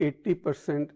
80%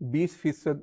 20%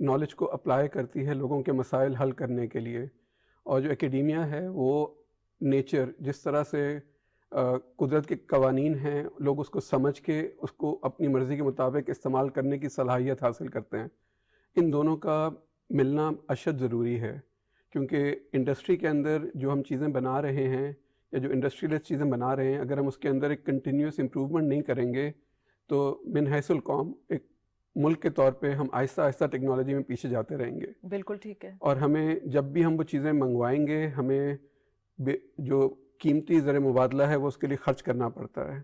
knowledge کو apply کرتی ہے لوگوں کے مسائل حل کرنے کے لیے. اور جو اکیڈیمیا ہے وہ نیچر جس طرح سے قدرت کے قوانین ہیں لوگ اس کو سمجھ کے اس کو اپنی مرضی کے مطابق استعمال کرنے کی صلاحیت حاصل کرتے ہیں. ان دونوں کا ملنا اشد ضروری ہے کیونکہ انڈسٹری کے اندر جو ہم چیزیں بنا رہے ہیں یا جو انڈسٹریلسٹ چیزیں بنا رہے ہیں اگر ہم اس کے اندر ایک کنٹینیوس امپروومنٹ نہیں کریں گے تو من حیث القوم ایک ملک کے طور پہ ہم آہستہ آہستہ ٹیکنالوجی میں پیچھے جاتے رہیں گے. بالکل ٹھیک ہے. اور ہمیں جب بھی ہم وہ چیزیں منگوائیں گے ہمیں جو قیمتی زر مبادلہ ہے وہ اس کے لیے خرچ کرنا پڑتا ہے.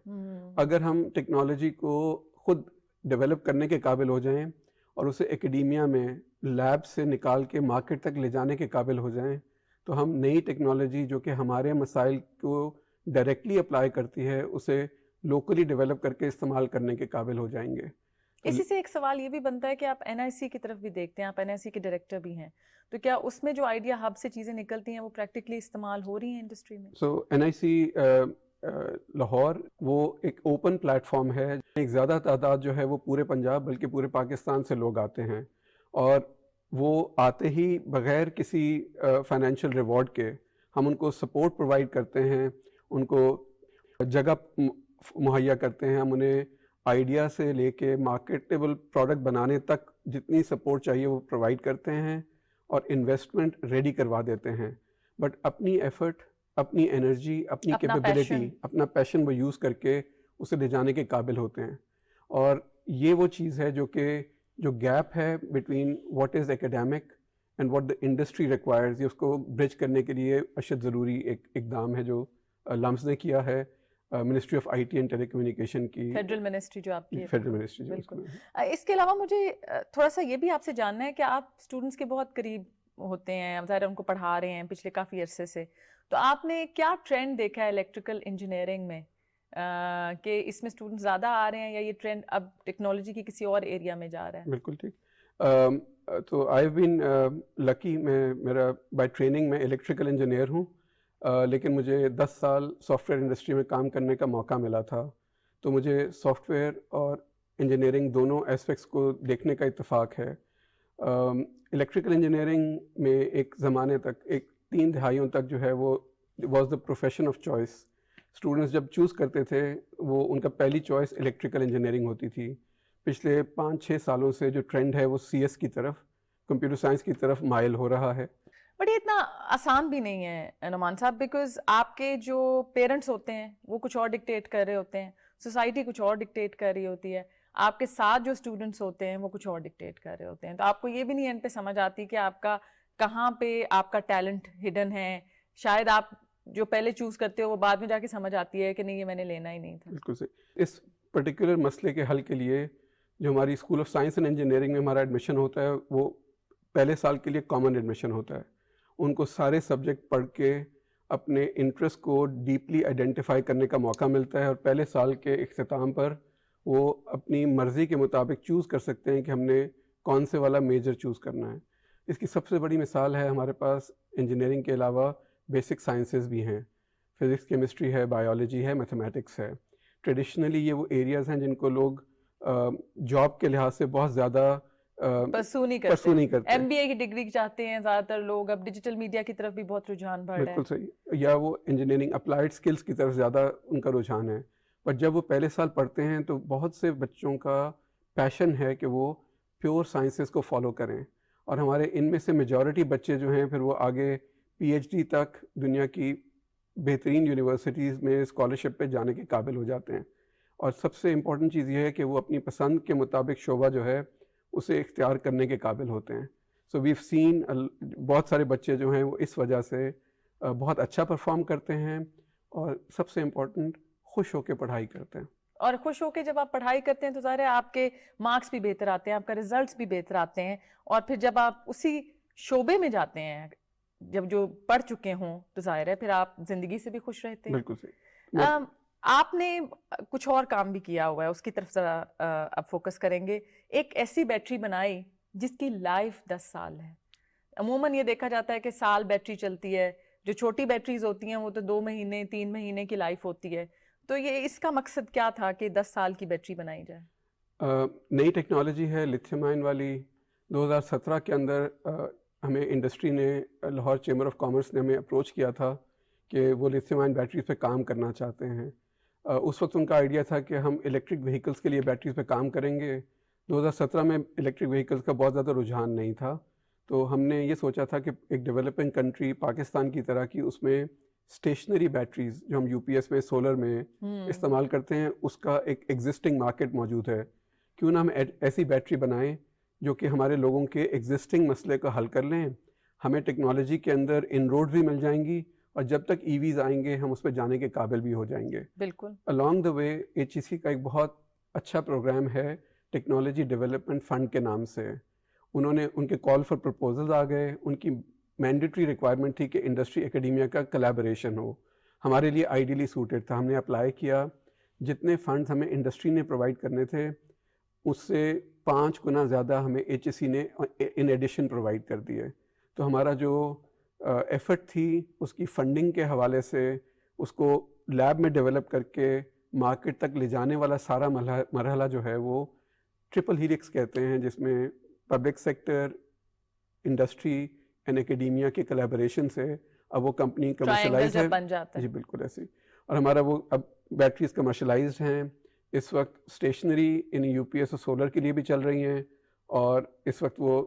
اگر ہم ٹیکنالوجی کو خود ڈیولپ کرنے کے قابل ہو جائیں اور اسے اکیڈیمیا میں لیب سے نکال کے مارکیٹ تک لے جانے کے قابل ہو جائیں تو ہم نئی ٹیکنالوجی جو کہ ہمارے مسائل کو ڈائریکٹلی اپلائی کرتی ہے اسے لوکلی ڈیولپ کر کے استعمال کرنے کے قابل ہو جائیں گے. اسی سے ایک سوال یہ بھی بنتا ہے کہ آپ این آئی سی کی طرف بھی دیکھتے ہیں, آپ این آئی سی کے ڈائریکٹر بھی ہیں, تو کیا اس میں جو آئیڈیا ہب سے چیزیں نکلتی ہیں وہ پریکٹیکلی استعمال ہو رہی ہیں انڈسٹری میں؟ سو این آئی سی لاہور وہ ایک اوپن پلیٹ فارم ہے. ایک زیادہ تعداد جو ہے وہ پورے پنجاب بلکہ پورے پاکستان سے لوگ آتے ہیں اور وہ آتے ہی بغیر کسی فائنینشیل ریوارڈ کے ہم ان کو سپورٹ پرووائڈ کرتے ہیں, ان کو جگہ مہیا کرتے ہیں, ہم انہیں آئیڈیا سے لے کے مارکیٹیبل پروڈکٹ بنانے تک جتنی سپورٹ چاہیے وہ پرووائڈ کرتے ہیں اور انویسٹمنٹ ریڈی کروا دیتے ہیں. بٹ اپنی ایفرٹ, اپنی انرجی, اپنی کیپیبلٹی, اپنا پیشن وہ یوز کر کے اسے لے جانے کے قابل ہوتے ہیں. اور یہ وہ چیز ہے جو گیپ ہے between what is academic and what the industry requires, یہ اس کو برج کرنے کے لیے اشد ضروری ایک اقدام ہے جو لمز نے کیا ہے ministry of I T and telecommunication کی, فیڈرل منسٹری جو آپ کی. Federal ministry. بالکل. اس کے علاوہ مجھے تھوڑا سا یہ بھی آپ سے جاننا ہے کہ آپ اسٹوڈنٹس کے بہت قریب ہوتے ہیں, ظاہر ان کو پڑھا رہے ہیں پچھلے کافی عرصے سے, تو آپ نے کیا ٹرینڈ دیکھا ہے الیکٹریکل انجینئرنگ میں کہ اس میں اسٹوڈنٹ زیادہ آ رہے ہیں یا یہ ٹرینڈ اب ٹیکنالوجی کی کسی اور ایریا میں جا رہا ہے؟ بالکل ٹھیک. تو آئی ہیو بین لکی, میرا بائی ٹریننگ میں الیکٹریکل انجینئر ہوں لیکن مجھے 10 سال سافٹ ویئر انڈسٹری میں کام کرنے کا موقع ملا تھا. تو مجھے سافٹ ویئر اور انجینئرنگ دونوں اسپیکٹس کو دیکھنے کا اتفاق ہے. الیکٹریکل انجینئرنگ میں ایک زمانے تک, ایک 3 دہائیوں تک جو ہے وہ was the profession of choice. Students جب چوز کرتے تھے وہ ان کا پہلی چوائس الیکٹریکل انجینئرنگ ہوتی تھی. پچھلے 5-6 سالوں سے جو ٹرینڈ ہے وہ سی ایس کی طرف, کمپیوٹر سائنس کی طرف مائل ہو رہا ہے. بٹ یہ اتنا آسان بھی نہیں ہے نعمان صاحب, بیکاز آپ کے جو پیرنٹس ہوتے ہیں وہ کچھ اور ڈکٹیٹ کر رہے ہوتے ہیں, سوسائٹی کچھ اور ڈکٹیٹ کر رہی ہوتی ہے, آپ کے ساتھ جو اسٹوڈنٹس ہوتے ہیں وہ کچھ اور ڈکٹیٹ کر رہے ہوتے ہیں, تو آپ کو یہ بھی نہیں اینڈ پہ سمجھ آتی کہ آپ کا کہاں پہ آپ کا ٹیلنٹ ہڈن ہے. شاید آپ جو پہلے چوز کرتے ہو وہ بعد میں جا کے سمجھ آتی ہے کہ نہیں یہ میں نے لینا ہی نہیں تھا. بالکل صحیح. اس پرٹیکولر مسئلے کے حل کے لیے جو ہماری school of science and engineering میں ہمارا ایڈمیشن ہوتا ہے وہ پہلے سال کے لیے کامن ایڈمیشن ہوتا ہے. ان کو سارے سبجیکٹ پڑھ کے اپنے انٹرسٹ کو ڈیپلی آئیڈینٹیفائی کرنے کا موقع ملتا ہے اور پہلے سال کے اختتام پر وہ اپنی مرضی کے مطابق چوز کر سکتے ہیں کہ ہم نے کون سے والا میجر چوز کرنا ہے. اس کی سب سے بڑی مثال ہے ہمارے پاس انجینئرنگ کے علاوہ بیسک سائنسز بھی ہیں, فزکس, کیمسٹری ہے, بایولوجی ہے, میتھمیٹکس ہے. ٹریڈیشنلی یہ وہ ایریاز ہیں جن کو لوگ جاب کے لحاظ سے بہت زیادہ پرسو نہیں کرتے. ایم بی اے کی ڈگری چاہتے ہیں زیادہ تر لوگ, اب ڈیجیٹل میڈیا کی طرف بھی بہت رجحان بڑھ رہا ہے. بالکل صحیح. یا وہ انجینئرنگ اپلائیڈ سکلز کی طرف زیادہ ان کا رجحان ہے. پر جب وہ پہلے سال پڑھتے ہیں تو بہت سے بچوں کا پیشن ہے کہ وہ پیور سائنسز کو فالو کریں, اور ہمارے ان میں سے میجورٹی بچے جو ہیں پھر وہ آگے پی ایچ ڈی تک دنیا کی بہترین یونیورسٹیز میں اسکالرشپ پہ جانے کے قابل ہو جاتے ہیں. اور سب سے امپورٹنٹ چیز یہ ہے کہ وہ اپنی پسند کے مطابق شعبہ جو ہے اسے اختیار کرنے کے قابل ہوتے ہیں. سو ویو سین بہت سارے بچے جو ہیں وہ اس وجہ سے بہت اچھا پرفارم کرتے ہیں اور سب سے امپورٹنٹ خوش ہو کے پڑھائی کرتے ہیں. اور خوش ہو کے جب آپ پڑھائی کرتے ہیں تو ظاہر ہے آپ کے مارکس بھی بہتر آتے ہیں, آپ کا ریزلٹس بھی بہتر آتے ہیں, اور پھر جب آپ اسی شعبے میں جاتے ہیں جب جو پڑھ چکے ہوں تو ظاہر ہے پھر آپ زندگی سے بھی خوش رہتے ہیں. بالکل صحیح. آپ نے کچھ اور کام بھی کیا ہوا ہے, اس کی طرف ذرا اب فوکس کریں گے. ایک ایسی بیٹری بنائی جس کی لائف 10 سال ہے. عموماً یہ دیکھا جاتا ہے کہ سال بیٹری چلتی ہے, جو چھوٹی بیٹریز ہوتی ہیں وہ تو 2 مہینے 3 مہینے کی لائف ہوتی ہے. تو یہ اس کا مقصد کیا تھا کہ 10 سال کی بیٹری بنائی جائے؟ نئی ٹیکنالوجی ہے, لیتھیم آئن والی 2017 کے اندر ہمیں انڈسٹری نے، لاہور چیمبر آف کامرس نے ہمیں اپروچ کیا تھا کہ وہ لیتھیم آئن بیٹریز پہ کام کرنا چاہتے ہیں. اس وقت ان کا آئیڈیا تھا کہ ہم الیکٹرک وہیکلس کے لیے بیٹریز پہ کام کریں گے. 2017 میں الیکٹرک وہیکلس کا بہت زیادہ رجحان نہیں تھا، تو ہم نے یہ سوچا تھا کہ ایک ڈیولپنگ کنٹری پاکستان کی طرح کی اس میں اسٹیشنری بیٹریز جو ہم یو پی ایس میں، سولر میں استعمال کرتے ہیں، اس کا ایک ایگزسٹنگ مارکیٹ موجود ہے. کیوں نہ ہم ایسی بیٹری بنائیں جو کہ ہمارے لوگوں کے ایگزسٹنگ مسئلے کا حل کر لیں. ہمیں ٹیکنالوجی کے اندر ان روڈ بھی مل جائیں گی، اور جب تک ای ویز آئیں گے ہم اس پہ جانے کے قابل بھی ہو جائیں گے. بالکل. along the way HEC کا ایک بہت اچھا پروگرام ہے ٹیکنالوجی ڈیولپمنٹ فنڈ کے نام سے. انہوں نے، ان کے کال فار پرپوزلز آ گئے. ان کی مینڈیٹری ریکوائرمنٹ تھی کہ انڈسٹری اکیڈیمیا کا کولیبوریشن ہو. ہمارے لیے آئیڈیلی سوٹیڈ تھا. ہم نے اپلائی کیا. جتنے فنڈز ہمیں انڈسٹری نے پرووائڈ کرنے تھے اس سے 5 گنا زیادہ ہمیں HEC نے ان ایڈیشن پرووائڈ کر دیے. تو ہمارا جو ایفرٹ تھی اس کی فنڈنگ کے حوالے سے، اس کو لیب میں ڈیولپ کر کے مارکیٹ تک لے جانے والا سارا مرحلہ جو ہے وہ ٹرپل ہیلکس کہتے ہیں، جس میں public sector, industry and academia کے کولیبوریشن سے اب وہ کمپنی کمرشلائز ہے. جی بالکل ایسے. اور ہمارا وہ اب بیٹریز کمرشلائزڈ ہیں. اس وقت اسٹیشنری یعنی یو پی ایس اور سولر کے لیے بھی چل رہی ہیں، اور اس وقت وہ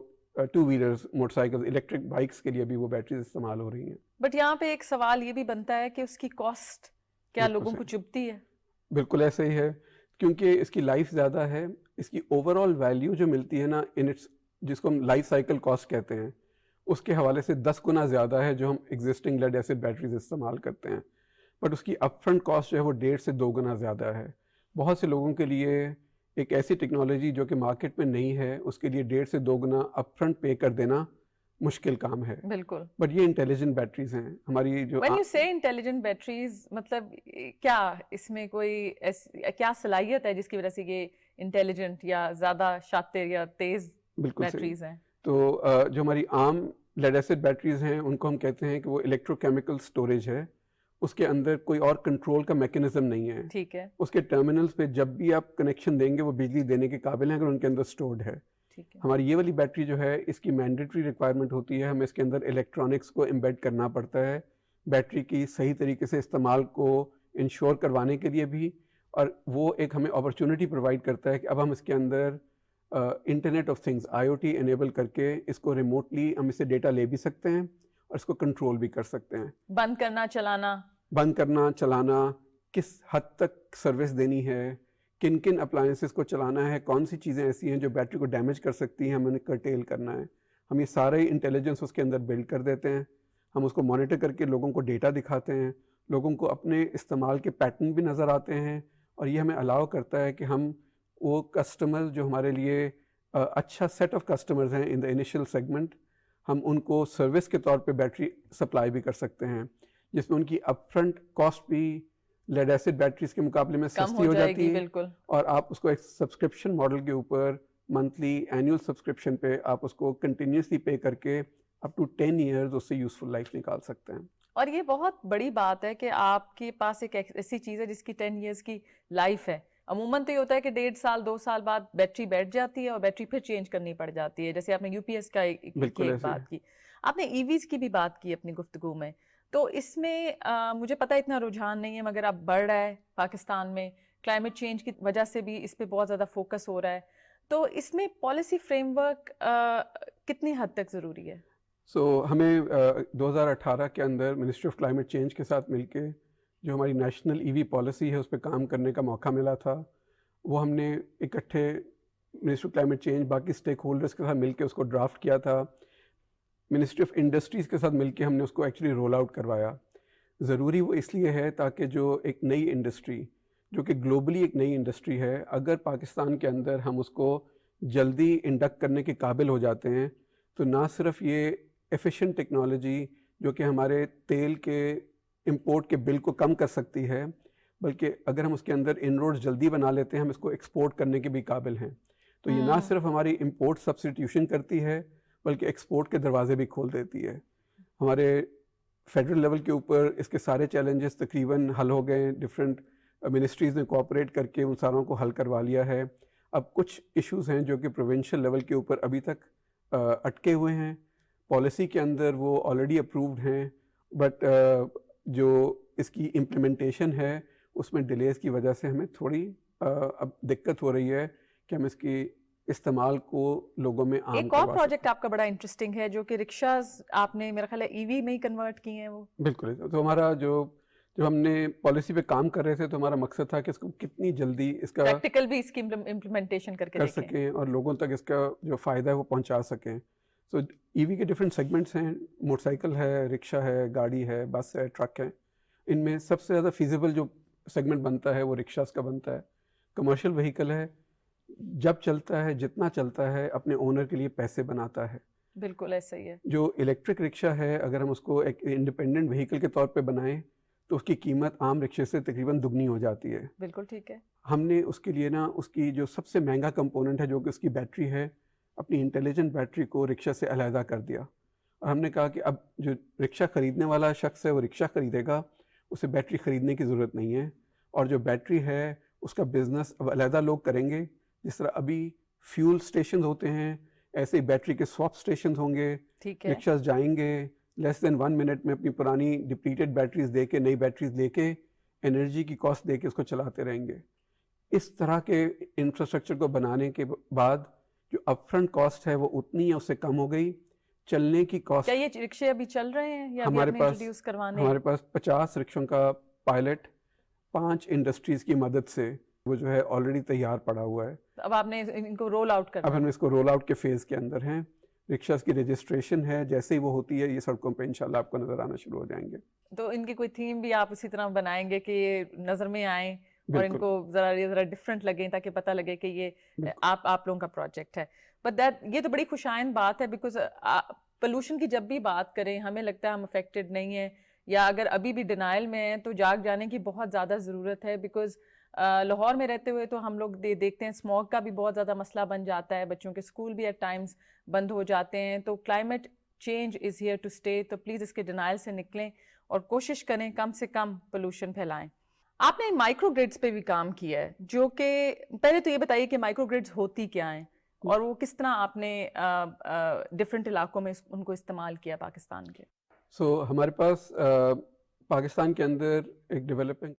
2 wheelers, motor cycle, electric bikes کے لیے بھی وہ بیٹریز استعمال ہو رہی ہیں. بٹ یہاں پہ ایک سوال یہ بھی بنتا ہے کہ اس کی کاسٹ کیا لوگوں کو چبھتی ہے؟ بالکل ایسے ہی ہے، کیونکہ اس کی لائف زیادہ ہے. اس کی اوور آل ویلیو جو ملتی ہے نا، جس کو ہم لائف سائیکل کاسٹ کہتے ہیں، اس کے حوالے سے 10 گنا زیادہ ہے جو ہم ایگزسٹنگ لیڈ ایسڈ بیٹریز استعمال کرتے ہیں. بٹ اس کی اپ فرنٹ کاسٹ جو ہے وہ 1.5 سے 2 گنا زیادہ ہے. بہت سے لوگوں کے لیے ایک ایسی ٹیکنالوجی جو کہ مارکیٹ میں نہیں ہے، اس کے لیے 1.5 سے 2 گنا اپ فرنٹ پے کر دینا مشکل کام ہے. بالکل. بٹ یہ انٹیلیجنٹ بیٹریز ہیں ہماری. جو when you say intelligent batteries مطلب کیا اس میں کوئی کیا صلاحیت ہے جس کی وجہ سے یہ انٹیلیجنٹ یا زیادہ شاطر یا تیز بیٹریز ہیں؟ تو جو ہماری عام لیڈ ایسڈ بیٹریز ہیں ان کو ہم کہتے ہیں کہ وہ الیکٹرو کیمیکل اسٹوریج ہے. اس کے اندر کوئی اور کنٹرول کا میکینزم نہیں ہے. ٹھیک ہے. اس کے ٹرمینلز پہ جب بھی آپ کنیکشن دیں گے وہ بجلی دینے کے قابل ہیں اگر ان کے اندر اسٹورڈ ہے. ہماری یہ والی بیٹری جو ہے اس کی مینڈیٹری ریکوائرمنٹ ہوتی ہے، ہمیں اس کے اندر الیکٹرانکس کو امبیڈ کرنا پڑتا ہے بیٹری کی صحیح طریقے سے استعمال کو انشور کروانے کے لیے بھی. اور وہ ایک ہمیں اپرچونٹی پرووائڈ کرتا ہے کہ اب ہم اس کے اندر internet of things IoT enable کر کے اس کو ریموٹلی ہم اسے ڈیٹا لے بھی سکتے ہیں اور اس کو کنٹرول بھی کر سکتے ہیں. بند کرنا چلانا، کس حد تک سروس دینی ہے، کن کن اپلائنسز کو چلانا ہے، کون سی چیزیں ایسی ہیں جو بیٹری کو ڈیمیج کر سکتی ہیں، ہمیں انہیں کرٹیل کرنا ہے. ہم یہ سارے انٹیلیجنس اس کے اندر بلڈ کر دیتے ہیں. ہم اس کو مانیٹر کر کے لوگوں کو ڈیٹا دکھاتے ہیں، لوگوں کو اپنے استعمال کے پیٹرن بھی نظر آتے ہیں، اور یہ ہمیں الاؤ کرتا ہے کہ ہم وہ کسٹمر جو ہمارے لیے اچھا سیٹ آف کسٹمرز ہیں ان دا انیشیل سیگمنٹ، ہم ان کو سروس کے طور پہ بیٹری سپلائی بھی کر سکتے ہیں، جس میں ان کی اپ فرنٹ کاسٹ بھی لیڈ ایسڈ بیٹریز کے مقابلے میں سستی ہو جاتی ہے. اور آپ اس کو ایک سبسکرپشن ماڈل کے اوپر منتھلی اینیول سبسکرپشن پہ آپ اس کو کنٹینیوسلی پے کر کے اپ ٹو 10 ایئرز اس سے یوزفل لائف نکال سکتے ہیں. اور یہ بہت بڑی بات ہے کہ آپ کے پاس ایک ایسی چیز ہے جس کی 10 ایئرز کی لائف ہے. عموماً تو یہ ہوتا ہے کہ 1.5 سال 2 سال بعد بیٹری بیٹھ جاتی ہے اور بیٹری پھر چینج کرنی پڑ جاتی ہے. جیسے آپ نے UPS کا ایک بات کی، آپ نے EVs کی بھی بات کی اپنی گفتگو میں. تو اس میں مجھے پتہ اتنا رجحان نہیں ہے مگر اب بڑھ رہا ہے پاکستان میں، کلائمیٹ چینج کی وجہ سے بھی اس پہ بہت زیادہ فوکس ہو رہا ہے. تو اس میں پالیسی فریم ورک کتنی حد تک ضروری ہے؟ ہمیں 2018 کے اندر منسٹری آف کلائمیٹ چینج کے ساتھ مل کے جو ہماری نیشنل EV پالیسی ہے اس پہ کام کرنے کا موقع ملا تھا. وہ ہم نے اکٹھے منسٹری آف کلائمیٹ چینج باقی اسٹیک ہولڈرس کے ساتھ مل کے اس کو ڈرافٹ کیا تھا. منسٹری آف انڈسٹریز کے ساتھ مل کے ہم نے اس کو ایکچولی رول آؤٹ کروایا. ضروری وہ اس لیے ہے تاکہ جو ایک نئی انڈسٹری جو کہ گلوبلی ایک نئی انڈسٹری ہے، اگر پاکستان کے اندر ہم اس کو جلدی انڈکٹ کرنے کے قابل ہو جاتے ہیں تو نہ صرف یہ ایفیشینٹ ٹیکنالوجی جو کہ ہمارے تیل کے امپورٹ کے بل کو کم کر سکتی ہے، بلکہ اگر ہم اس کے اندر ان روڈز جلدی بنا لیتے ہیں ہم اس کو ایکسپورٹ کرنے کے بھی قابل ہیں. تو یہ نہ صرف ہماری امپورٹ سبسٹیٹیوشن کرتی ہے بلکہ ایکسپورٹ کے دروازے بھی کھول دیتی ہے. ہمارے فیڈرل لیول کے اوپر اس کے سارے چیلنجز تقریباً حل ہو گئے. ڈفرینٹ منسٹریز نے کوآپریٹ کر کے ان ساروں کو حل کروا لیا ہے. اب کچھ ایشوز ہیں جو کہ پروونشل لیول کے اوپر ابھی تک اٹکے ہوئے ہیں، پالیسی کے اندر وہ آلریڈی اپرووڈ ہیں، بٹ جو اس کی امپلیمنٹیشن ہے اس میں ڈیلیز کی وجہ سے ہمیں تھوڑی اب دقت ہو رہی ہے کہ ہم اس کی استعمال کو لوگوں میں عام ایک اور کروا پروجیکٹ سکیں۔ آپ کا بڑا انٹرسٹنگ ہے جو کہ رکشاز آپ نے میرا خیال ہے ای وی میں ہی کنورٹ کیے ہیں وہ۔ بالکل، تو ہمارا جو ہم نے پالیسی پہ کام کر رہے تھے تو ہمارا مقصد تھا کہ اس کو کتنی جلدی اس کا پریکٹیکل بھی اس کی امپلیمنٹیشن کر کے کر دیکھیں۔ سکیں اور لوگوں تک اس کا جو فائدہ ہے وہ پہنچا سکیں۔ سو ای وی کے ڈفرینٹ سیگمنٹس ہیں، موٹر سائیکل ہے، رکشا ہے، گاڑی ہے، بس ہے، ٹرک ہے۔ ان میں سب سے زیادہ فیزیبل جو سیگمنٹ بنتا ہے وہ رکشاز کا بنتا ہے۔ کمرشل وہیکل ہے، جب چلتا ہے، جتنا چلتا ہے، اپنے اونر کے لیے پیسے بناتا ہے۔ بالکل ایسا ہی ہے۔ جو الیکٹرک رکشا ہے، اگر ہم اس کو ایک انڈیپینڈنٹ وہیکل کے طور پہ بنائیں تو اس کی قیمت عام رکشے سے تقریباً دگنی ہو جاتی ہے۔ بالکل ٹھیک ہے۔ ہم نے اس کے لیے نا اس کی جو سب سے مہنگا کمپوننٹ ہے جو کہ اس کی بیٹری ہے، اپنی انٹیلیجنٹ بیٹری کو رکشا سے علیحدہ کر دیا، اور ہم نے کہا کہ اب جو رکشا خریدنے والا شخص ہے وہ رکشا خریدے گا، اسے بیٹری خریدنے کی ضرورت نہیں ہے، اور جو بیٹری ہے اس کا بزنس اب علیحدہ لوگ کریں گے۔ جس طرح ابھی فیول اسٹیشن ہوتے ہیں ایسے ہی بیٹری کے سواپ اسٹیشنز ہوں گے، ٹھیک ہے۔ رکشاز جائیں گے لیس دین 1 منٹ میں اپنی پرانی ڈپلیٹڈ بیٹریز دے کے، نئی بیٹریز لے کے، انرجی کی کاسٹ دے کے اس کو چلاتے رہیں گے۔ اس طرح کے انفراسٹرکچر کو بنانے کے بعد جو اپ فرنٹ کاسٹ ہے وہ اتنی ہے، اس سے کم ہو گئی۔ چلنے کی کاسٹ، کیا یہ رکشے ابھی چل رہے ہیں یا ابھی ہمارے آپ نے پاس انٹروڈیوس کروانے؟ ہمارے پاس 50 رکشوں کا پائلٹ 5 انڈسٹریز کی مدد سے وہ جو ہے آلریڈی تیار پڑا ہوا ہے۔ اب آپ نے ان کو رول آؤٹ کرنا اب ہم اس کو رول آؤٹ کے فیز کے اندر ہیں۔ رکشاز کی رجسٹریشن ہے، جیسے ہی وہ ہوتی ہے یہ سڑکوں پہ انشاءاللہ آپ کو نظر آنا شروع ہو جائیں گے۔ تو ان کی کوئی تھیم بھی آپ اسی طرح بنائیں گے کہ یہ نظر میں آئیں اور ان بالکل، کو ذرا ڈفرینٹ لگیں تاکہ پتہ لگے کہ یہ بالکل۔ آپ لوگوں کا پروجیکٹ ہے۔ بٹ دیٹ یہ تو بڑی خوشائند بات ہے، بیکاز پولوشن کی جب بھی بات کریں ہمیں لگتا ہے ہم افیکٹڈ نہیں ہیں، یا اگر ابھی بھی ڈینائل میں ہیں تو جاگ جانے کی بہت زیادہ ضرورت ہے، بیکاز لاہور میں رہتے ہوئے تو ہم لوگ دیکھتے ہیں اسموگ کا بھی بہت زیادہ مسئلہ بن جاتا ہے، بچوں کے اسکول بھی ایٹ ٹائمز بند ہو جاتے ہیں۔ تو climate change is here to stay, تو پلیز اس کے ڈینائل سے نکلیں اور کوشش کریں کم سے کم پولوشن پھیلائیں۔ آپ نے مائکرو گریڈز پہ بھی کام کیا ہے، جو کہ پہلے تو یہ بتائیے کہ مائکرو گریڈز ہوتی کیا ہیں اور وہ کس طرح آپ نے ڈفرینٹ علاقوں میں ان کو استعمال کیا پاکستان کے؟ ہمارے پاس پاکستان کے اندر ایک ڈیولپنگ